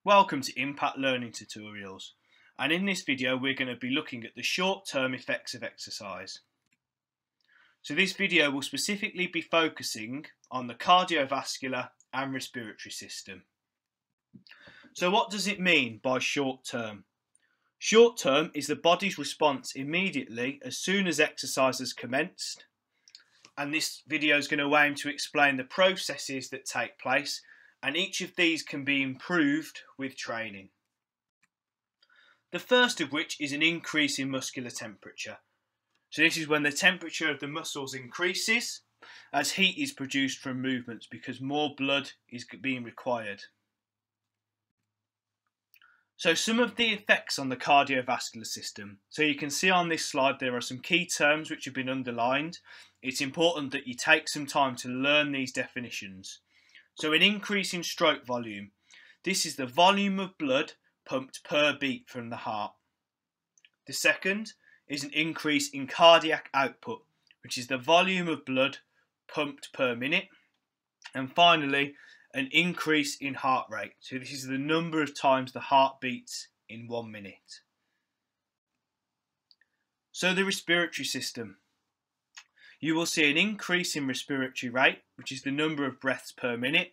Welcome to Impact Learning Tutorials, and in this video we're going to be looking at the short-term effects of exercise. So this video will specifically be focusing on the cardiovascular and respiratory system. So what does it mean by short-term? Short-term is the body's response immediately as soon as exercise has commenced, and this video is going to aim to explain the processes that take place, and each of these can be improved with training. The first of which is an increase in muscular temperature. So this is when the temperature of the muscles increases as heat is produced from movements because more blood is being required. So some of the effects on the cardiovascular system. So you can see on this slide there are some key terms which have been underlined. It's important that you take some time to learn these definitions. So an increase in stroke volume. This is the volume of blood pumped per beat from the heart. The second is an increase in cardiac output, which is the volume of blood pumped per minute. And finally, an increase in heart rate. So this is the number of times the heart beats in 1 minute. So the respiratory system. You will see an increase in respiratory rate, which is the number of breaths per minute,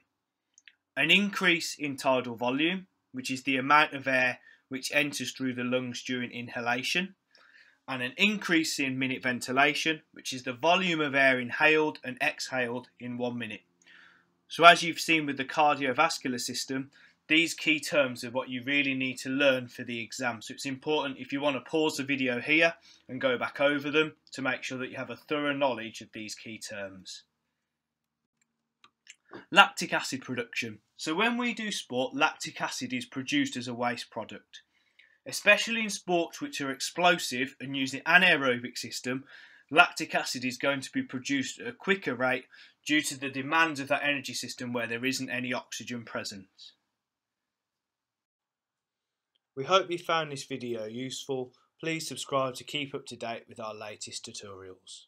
an increase in tidal volume, which is the amount of air which enters through the lungs during inhalation, and an increase in minute ventilation, which is the volume of air inhaled and exhaled in 1 minute. So as you've seen with the cardiovascular system, these key terms are what you really need to learn for the exam. So it's important, if you want to pause the video here and go back over them, to make sure that you have a thorough knowledge of these key terms. Lactic acid production. So when we do sport, lactic acid is produced as a waste product. Especially in sports which are explosive and use the anaerobic system, lactic acid is going to be produced at a quicker rate due to the demands of that energy system where there isn't any oxygen present. We hope you found this video useful. Please subscribe to keep up to date with our latest tutorials.